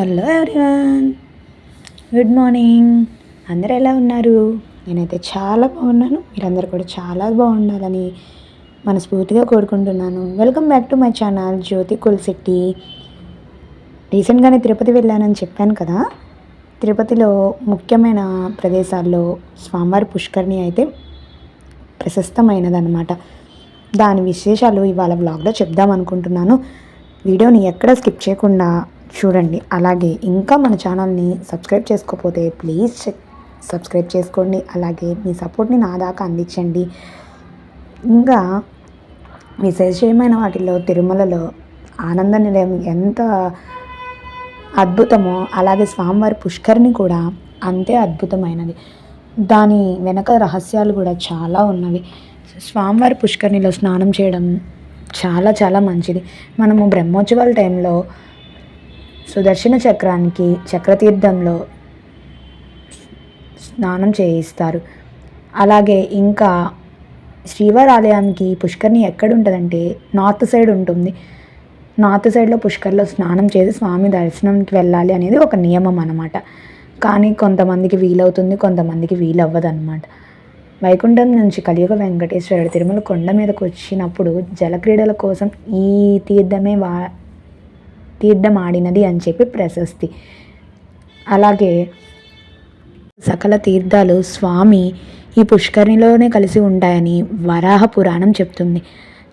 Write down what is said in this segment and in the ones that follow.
Hello everyone, good morning. అందరూ ఎలా ఉన్నారు? నేనైతే చాలా బాగున్నాను. మీరందరూ కూడా చాలా బాగుండాలని మనస్ఫూర్తిగా కోరుకుంటున్నాను. Welcome back to my channel Jyothi Kulshetti. రీసెంట్గానే తిరుపతి వెళ్ళానని చెప్పాను కదా. తిరుపతిలో ముఖ్యమైన ప్రదేశాల్లో స్వామివారి పుష్కరిణి అయితే ప్రశస్తమైనదన్నమాట. దాని విశేషాలు ఇవాళ వ్లాగ్లో చెప్దాం అనుకుంటున్నాను. వీడియోని ఎక్కడ స్కిప్ చేయకుండా చూడండి. అలాగే ఇంకా మన ఛానల్ని సబ్స్క్రైబ్ చేసుకోకపోతే ప్లీజ్ సబ్స్క్రైబ్ చేసుకోండి. అలాగే మీ సపోర్ట్ని నా దాకా అందించండి. ఇంకా విశేషమైన వాటిల్లో తిరుమలలో ఆనంద నిలయం ఎంత అద్భుతమో, అలాగే స్వామివారి పుష్కరిణి కూడా అంతే అద్భుతమైనది. దాని వెనక రహస్యాలు కూడా చాలా ఉన్నవి. స్వామివారి పుష్కరిణిలో స్నానం చేయడం చాలా చాలా మంచిది. మనము బ్రహ్మోత్సవాల టైంలో సుదర్శన చక్రానికి చక్రతీర్థంలో స్నానం చేయిస్తారు. అలాగే ఇంకా శ్రీవారి ఆలయానికి పుష్కరిణి ఎక్కడ ఉంటుందంటే నార్త్ సైడ్ ఉంటుంది. నార్త్ సైడ్లో పుష్కర్లో స్నానం చేసి స్వామి దర్శనంకి వెళ్ళాలి అనేది ఒక నియమం అన్నమాట. కానీ కొంతమందికి వీలవుతుంది, కొంతమందికి వీలవ్వదు అన్నమాట. వైకుంఠం నుంచి కలియుగ వెంకటేశ్వరుడు తిరుమల కొండ మీదకు వచ్చినప్పుడు జలక్రీడల కోసం ఈ తీర్థం ఆడినది అని చెప్పి ప్రశస్తి. అలాగే సకల తీర్థాలు స్వామి ఈ పుష్కరిణిలోనే కలిసి ఉంటాయని వరాహ పురాణం చెప్తుంది.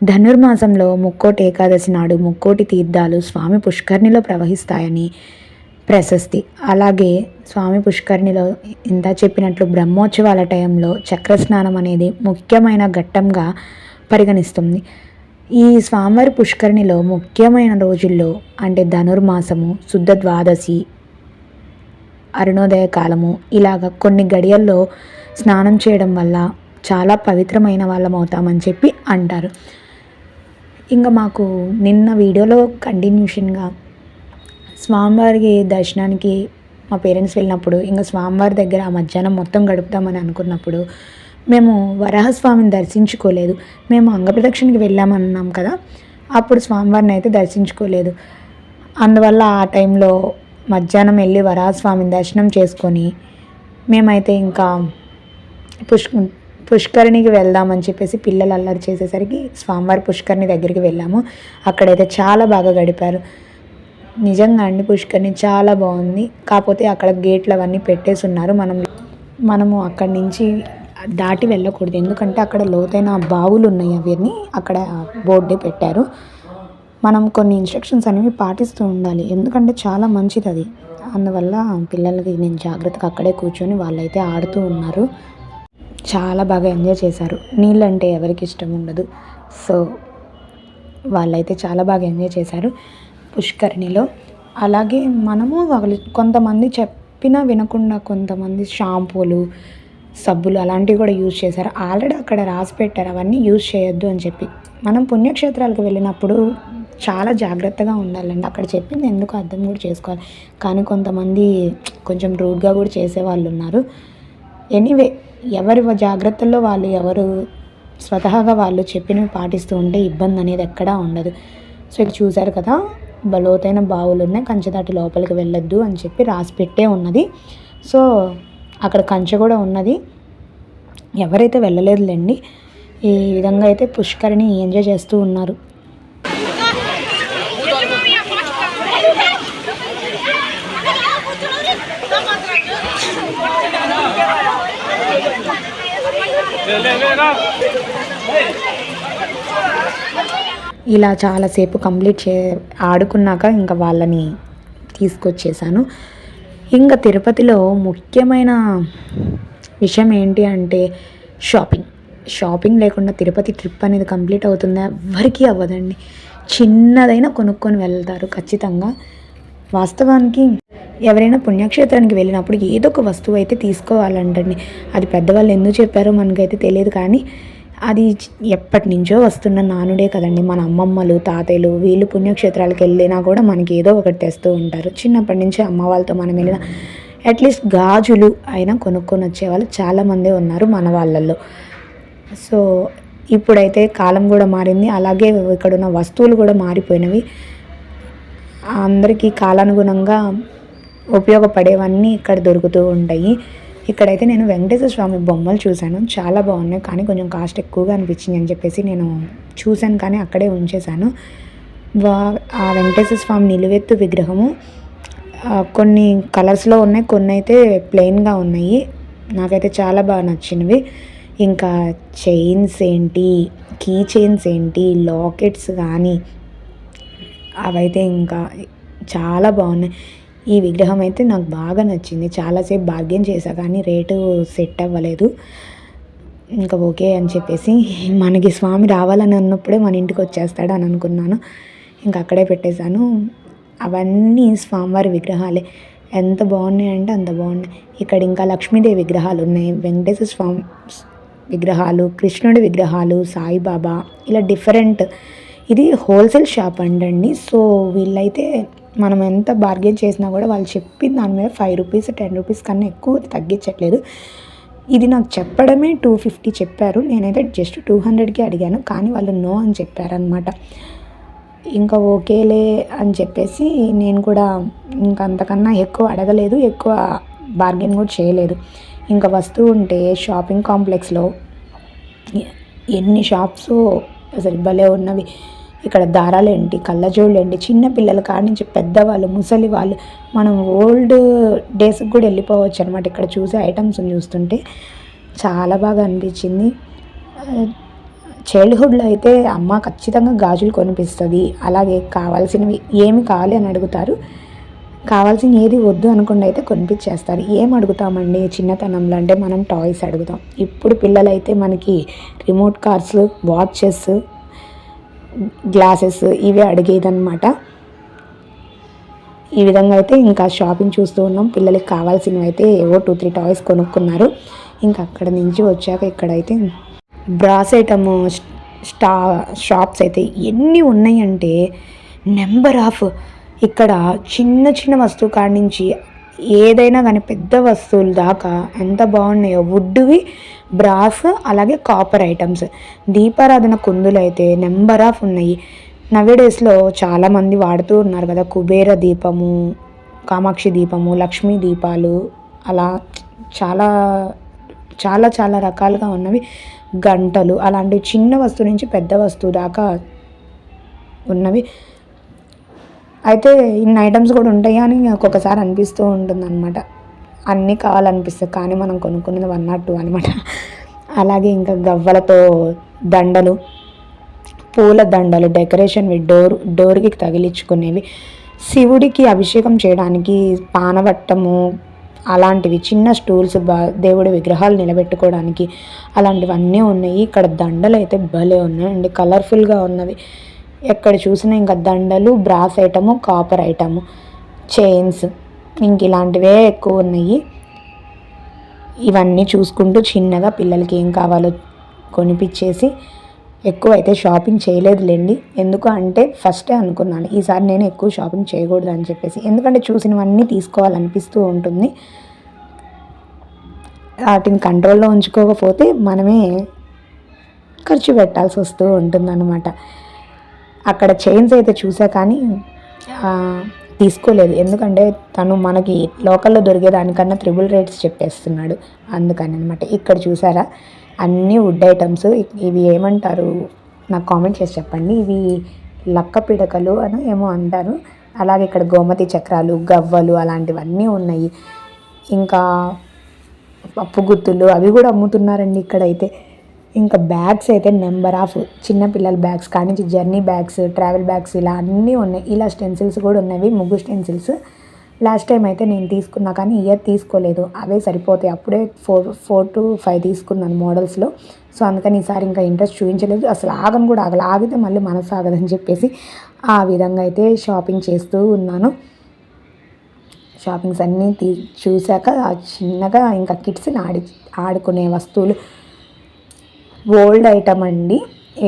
ధనుర్మాసంలో ముక్కోటి ఏకాదశి నాడు ముక్కోటి తీర్థాలు స్వామి పుష్కరిణిలో ప్రవహిస్తాయని ప్రశస్తి. అలాగే స్వామి పుష్కరిణిలో ఇంత చెప్పినట్లు బ్రహ్మోత్సవాల టైంలో చక్రస్నానం అనేది ముఖ్యమైన ఘట్టంగా పరిగణిస్తుంది. ఈ స్వామివారి పుష్కరిణిలో ముఖ్యమైన రోజుల్లో అంటే ధనుర్మాసము, శుద్ధ ద్వాదశి, అరుణోదయ కాలము, ఇలాగ కొన్ని గడియల్లో స్నానం చేయడం వల్ల చాలా పవిత్రమైన వాళ్ళం అవుతామని చెప్పి అంటారు. ఇంకా మాకు నిన్న వీడియోలో కంటిన్యూషన్గా స్వామివారికి దర్శనానికి మా పేరెంట్స్ వెళ్ళినప్పుడు ఇంకా స్వామివారి దగ్గర ఆ మధ్యాహ్నం మొత్తం గడుపుతామని అనుకున్నప్పుడు మేము వరాహస్వామిని దర్శించుకోలేదు. మేము అంగప్రదక్షిణకి వెళ్ళామన్నాం కదా, అప్పుడు స్వామివారిని అయితే దర్శించుకోలేదు. అందువల్ల ఆ టైంలో మధ్యాహ్నం వెళ్ళి వరాహస్వామిని దర్శనం చేసుకొని మేమైతే ఇంకా పుష్కరిణికి వెళ్దామని చెప్పేసి పిల్లలు అల్లరి చేసేసరికి స్వామివారి పుష్కరిణి దగ్గరికి వెళ్ళాము. అక్కడైతే చాలా బాగా గడిపారు. నిజంగా అండి, పుష్కరిణి చాలా బాగుంది. కాకపోతే అక్కడ గేట్లు అవన్నీ పెట్టేసి ఉన్నారు. మనము అక్కడి నుంచి దాటి వెళ్ళకూడదు, ఎందుకంటే అక్కడ లోతైన బావులు ఉన్నాయి. అవన్నీ అక్కడ బోర్డే పెట్టారు. మనం కొన్ని ఇన్స్ట్రక్షన్స్ అనేవి పాటిస్తూ ఉండాలి, ఎందుకంటే చాలా మంచిది అది. అందువల్ల పిల్లలకి నేను జాగ్రత్తగా అక్కడే కూర్చొని వాళ్ళైతే ఆడుతూ ఉన్నారు. చాలా బాగా ఎంజాయ్ చేశారు. నీళ్ళు అంటే ఎవరికి ఇష్టం ఉండదు. సో వాళ్ళైతే చాలా బాగా ఎంజాయ్ చేశారు పుష్కరిణిలో. అలాగే మనము వాళ్ళు కొంతమంది చెప్పినా వినకుండా కొంతమంది షాంపూలు, సబ్బులు అలాంటివి కూడా యూజ్ చేశారు. ఆల్రెడీ అక్కడ రాసి పెట్టారు అవన్నీ యూజ్ చేయొద్దు అని చెప్పి. మనం పుణ్యక్షేత్రాలకు వెళ్ళినప్పుడు చాలా జాగ్రత్తగా ఉండాలండి. అక్కడ చెప్పింది ఎందుకు అర్థం కూడా చేసుకోవాలి. కానీ కొంతమంది కొంచెం రూడ్గా కూడా చేసేవాళ్ళు ఉన్నారు. ఎనీవే, ఎవరి జాగ్రత్తల్లో వాళ్ళు, ఎవరు స్వతహాగా వాళ్ళు చెప్పినవి పాటిస్తూ ఉంటే ఇబ్బంది అనేది ఎక్కడా ఉండదు. సో ఇక చూశారు కదా, లోతైన బావులు ఉన్నాయి, కంచె దాటి లోపలికి వెళ్ళొద్దు అని చెప్పి రాసి పెట్టే ఉన్నది. సో అక్కడ కంచె కూడా ఉన్నది. ఎవరైతే వెళ్ళలేదులేండి. ఈ విధంగా అయితే పుష్కరిణి ఎంజాయ్ చేస్తూ ఉన్నారు. ఇలా చాలాసేపు ఆడుకున్నాక ఇంకా వాళ్ళని తీసుకొచ్చేసాను. ఇంకా తిరుపతిలో ముఖ్యమైన విషయం ఏంటి అంటే షాపింగ్ లేకుండా తిరుపతి ట్రిప్ అనేది కంప్లీట్ అవుతుందా? ఎవరికీ అవ్వదండి. చిన్నదైనా కొనుక్కొని వెళ్తారు ఖచ్చితంగా. వాస్తవానికి ఎవరైనా పుణ్యక్షేత్రానికి వెళ్ళినప్పుడు ఏదో ఒక వస్తువు అయితే తీసుకోవాలంటండి. అది పెద్దవాళ్ళు ఎందుకు చెప్పారో మనకైతే తెలియదు, కానీ అది ఎప్పటి నుంచో వస్తున్న నానుడే కదండి. మన అమ్మమ్మలు, తాతయ్యలు వీళ్ళు పుణ్యక్షేత్రాలకు వెళ్ళినా కూడా మనకి ఏదో ఒకటి తెస్తూ ఉంటారు. చిన్నప్పటి నుంచి అమ్మ వాళ్ళతో మనం వెళ్ళిన అట్లీస్ట్ గాజులు అయినా కొనుక్కొని వచ్చేవాళ్ళు చాలామందే ఉన్నారు మన వాళ్ళల్లో. సో ఇప్పుడైతే కాలం కూడా మారింది, అలాగే ఇక్కడ ఉన్న వస్తువులు కూడా మారిపోయినవి. అందరికీ కాలానుగుణంగా ఉపయోగపడేవన్నీ ఇక్కడ దొరుకుతూ ఉంటాయి. ఇక్కడైతే నేను వెంకటేశ్వర స్వామి బొమ్మలు చూశాను, చాలా బాగున్నాయి, కానీ కొంచెం కాస్ట్ ఎక్కువగా అనిపించింది అని చెప్పేసి నేను చూశాను, కానీ అక్కడే ఉంచేశాను. ఆ వెంకటేశ్వర స్వామి నిలువెత్తు విగ్రహము కొన్ని కలర్స్లో ఉన్నాయి, కొన్ని అయితే ప్లెయిన్గా ఉన్నాయి. నాకైతే చాలా బాగా నచ్చినవి. ఇంకా చైన్స్ ఏంటి, కీ చైన్స్ ఏంటి, లాకెట్స్ కానీ అవైతే ఇంకా చాలా బాగున్నాయి. ఈ విగ్రహం అయితే నాకు బాగా నచ్చింది. చాలాసేపు బార్గెన్ చేశా కానీ రేటు సెట్ అవ్వలేదు. ఇంకా ఓకే అని చెప్పేసి, మనకి స్వామి రావాలని అన్నప్పుడే మన ఇంటికి వచ్చేస్తాడు అని అనుకున్నాను. ఇంకా అక్కడే పెట్టేశాను. అవన్నీ స్వామివారి విగ్రహాలే, ఎంత బాగున్నాయి అంటే అంత బాగున్నాయి. ఇక్కడ ఇంకా లక్ష్మీదేవి విగ్రహాలు ఉన్నాయి, వెంకటేశ్వర స్వామి విగ్రహాలు, కృష్ణుడి విగ్రహాలు, సాయిబాబా, ఇలా డిఫరెంట్. ఇది హోల్సేల్ షాప్ అండి. సో వీళ్ళైతే మనం ఎంత బార్గెన్ చేసినా కూడా వాళ్ళు చెప్పిన దాని మీద 5 రూపీస్ 10 రూపీస్ కన్నా ఎక్కువ తగ్గించట్లేదు. ఇది నాకు చెప్పడమే 250 చెప్పారు, నేనైతే జస్ట్ 200కి అడిగాను, కానీ వాళ్ళు నో అని చెప్పారనమాట. ఇంకా ఓకేలే అని చెప్పేసి నేను కూడా ఇంకా అంతకన్నా ఎక్కువ అడగలేదు, ఎక్కువ బార్గెన్ కూడా చేయలేదు. ఇంకా వస్తూ ఉంటే షాపింగ్ కాంప్లెక్స్లో ఎన్ని షాప్స్ అసలు భలే ఉన్నవి. ఇక్కడ దారాలేంటి, కళ్ళజోళ్ళు ఏంటి, చిన్న పిల్లల కాడి నుంచి పెద్దవాళ్ళు, ముసలి వాళ్ళు, మనం ఓల్డ్ డేస్కి కూడా వెళ్ళిపోవచ్చు అనమాట. ఇక్కడ చూసే ఐటమ్స్ని చూస్తుంటే చాలా బాగా అనిపించింది. చైల్డ్హుడ్లో అయితే అమ్మ ఖచ్చితంగా గాజులు కొనిపిస్తుంది, అలాగే కావాల్సినవి ఏమి కావాలి అని అడుగుతారు, కావాల్సిన ఏది వద్దు అనుకుండా అయితే కొనిపించేస్తారు. ఏం అడుగుతామండి చిన్నతనంలో అంటే మనం టాయ్స్ అడుగుతాం. ఇప్పుడు పిల్లలైతే మనకి రిమోట్ కార్స్, వాచెస్, గ్లాసెస్ ఇవే అడిగేదన్నమాట. ఈ విధంగా అయితే ఇంకా షాపింగ్ చూస్తూ ఉన్నాం. పిల్లలకి కావాల్సినవి అయితే ఏవో 2-3 టాయ్స్ కొనుక్కున్నారు. ఇంకా అక్కడ నుంచి వచ్చాక ఇక్కడైతే బ్రాస్ ఐటమ్ షాప్స్ అయితే ఎన్ని ఉన్నాయంటే నెంబర్ ఆఫ్. ఇక్కడ చిన్న చిన్న వస్తువు కాడి నుంచి ఏదైనా కానీ పెద్ద వస్తువుల దాకా ఎంత బాగున్నాయో. వుడ్వి, బ్రాస్, అలాగే కాపర్ ఐటమ్స్, దీపారాధన కుందులు అయితే నెంబర్ ఆఫ్ ఉన్నాయి. నవేడేస్లో చాలామంది వాడుతూ ఉన్నారు కదా, కుబేర దీపము, కామాక్షి దీపము, లక్ష్మీ దీపాలు, అలా చాలా చాలా చాలా రకాలుగా ఉన్నవి. గంటలు, అలాంటివి చిన్న వస్తువు నుంచి పెద్ద వస్తువు దాకా ఉన్నవి. అయితే ఇన్ని ఐటమ్స్ కూడా ఉంటాయా అని ఒక్కొక్కసారి అనిపిస్తూ ఉంటుంది అనమాట. అన్నీ కావాలనిపిస్తుంది, కానీ మనం కొనుక్కునేది 1 or 2 అనమాట. అలాగే ఇంకా గవ్వలతో దండలు, పూల దండలు, డెకరేషన్వి, డోర్కి తగిలించుకునేవి, శివుడికి అభిషేకం చేయడానికి పానవట్టము, అలాంటివి చిన్న స్టూల్స్, దేవుడి విగ్రహాలు నిలబెట్టుకోవడానికి అలాంటివన్నీ ఉన్నాయి. ఇక్కడ దండలు అయితే భలే ఉన్నాయండి, కలర్ఫుల్గా ఉన్నవి. ఎక్కడ చూసినా ఇంకా దండలు, brass item, copper item, chains, ఇంక ఇలాంటివే ఎక్కువ ఉన్నాయి. ఇవన్నీ చూసుకుంటూ చిన్నగా పిల్లలకి ఏం కావాలో కొనిపించేసి ఎక్కువ అయితే షాపింగ్ చేయలేదులేండి. ఎందుకు అంటే ఫస్టే అనుకున్నాను ఈసారి నేను ఎక్కువ షాపింగ్ చేయకూడదు అని చెప్పేసి, ఎందుకంటే చూసినవన్నీ తీసుకోవాలనిపిస్తూ ఉంటుంది. వాటిని కంట్రోల్లో ఉంచుకోకపోతే మనమే ఖర్చు పెట్టాల్సి వస్తూ ఉంటుందన్నమాట. అక్కడ చైన్స్ అయితే చూసా కానీ తీసుకోలేదు, ఎందుకంటే తను మనకి లోకల్లో దొరికేదానికన్నా 3 రేట్స్ చెప్పేస్తున్నాడు, అందుకని అనమాట. ఇక్కడ చూసారా అన్నీ వుడ్ ఐటమ్స్. ఇవి ఏమంటారు నాకు కామెంట్ చేసి చెప్పండి. ఇవి లక్క పిడకలు అని ఏమో అంటారు. అలాగే ఇక్కడ గోమతి చక్రాలు, గవ్వలు అలాంటివన్నీ ఉన్నాయి. ఇంకా పప్పు గుత్తులు అవి కూడా అమ్ముతున్నారండి ఇక్కడైతే. ఇంకా బ్యాగ్స్ అయితే నెంబర్ ఆఫ్, చిన్నపిల్లల బ్యాగ్స్ కానీ నుంచి జర్నీ బ్యాగ్స్, ట్రావెల్ బ్యాగ్స్ ఇలా అన్నీ ఉన్నాయి. ఇలా స్టెన్సిల్స్ కూడా ఉన్నవి, ముగ్గు స్టెన్సిల్స్. లాస్ట్ టైం అయితే నేను తీసుకున్నా కానీ ఇయర్ తీసుకోలేదు, అవే సరిపోతాయి. అప్పుడే 4 to 5 తీసుకున్నాను మోడల్స్లో. సో అందుకని ఈసారి ఇంకా ఇంట్రెస్ట్ చూపించలేదు, అసలు ఆగను కూడా ఆగితే మళ్ళీ మనసు ఆగదని చెప్పేసి ఆ విధంగా అయితే షాపింగ్ చేస్తూ ఉన్నాను. షాపింగ్స్ అన్నీ చూశాక చిన్నగా ఇంకా కిడ్స్ని ఆడుకునే వస్తువులు, ఓల్డ్ ఐటమ్ అండి.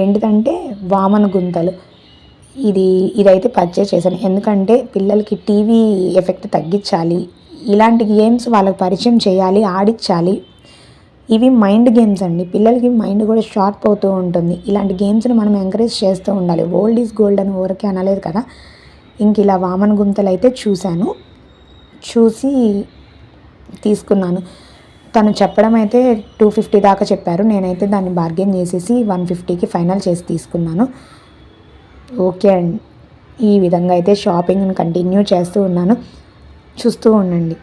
ఏంటిదంటే వామన గుంతలు. ఇదైతే పర్చేస్ చేశాను, ఎందుకంటే పిల్లలకి టీవీ ఎఫెక్ట్ తగ్గించాలి, ఇలాంటి గేమ్స్ వాళ్ళకి పరిచయం చేయాలి, ఆడించాలి. ఇవి మైండ్ గేమ్స్ అండి, పిల్లలకి మైండ్ కూడా షార్ప్ అవుతూ ఉంటుంది. ఇలాంటి గేమ్స్ని మనం ఎంకరేజ్ చేస్తూ ఉండాలి. ఓల్డ్ ఈజ్ గోల్డ్ అని ఊరికే అనలేదు కదా. ఇంక ఇలా వామన గుంతలు అయితే చూశాను, చూసి తీసుకున్నాను. తను చెప్పడం అయితే 250 దాకా చెప్పారు. నేనైతే దాన్ని బార్గెన్ చేసేసి 150కి ఫైనల్ చేసి తీసుకున్నాను. ఓకే అండి. ఈ విధంగా అయితే షాపింగ్ని కంటిన్యూ చేస్తూ ఉన్నాను. చూస్తూ ఉండండి.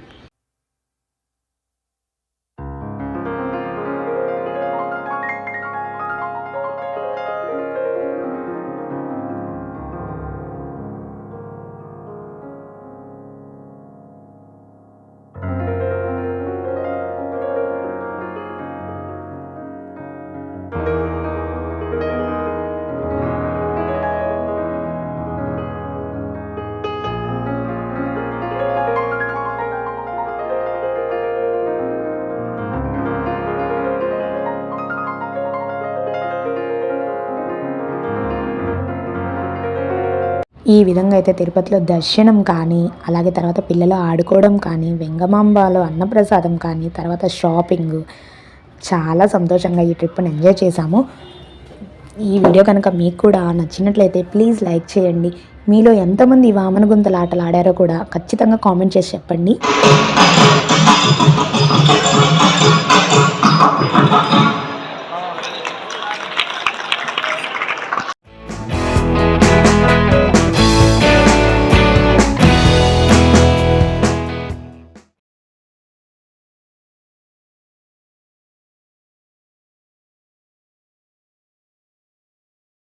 ఈ విధంగా అయితే తిరుపతిలో దర్శనం కానీ, అలాగే తర్వాత పిల్లలు ఆడుకోవడం కానీ, వెంగమాంబలో అన్నప్రసాదం కానీ, తర్వాత షాపింగ్, చాలా సంతోషంగా ఈ ట్రిప్ని ఎంజాయ్ చేశాము. ఈ వీడియో కనుక మీకు కూడా నచ్చినట్లయితే ప్లీజ్ లైక్ చేయండి. మీలో ఎంతమంది వామన గుంతల ఆటలు ఆడారో కూడా ఖచ్చితంగా కామెంట్ చేసి చెప్పండి.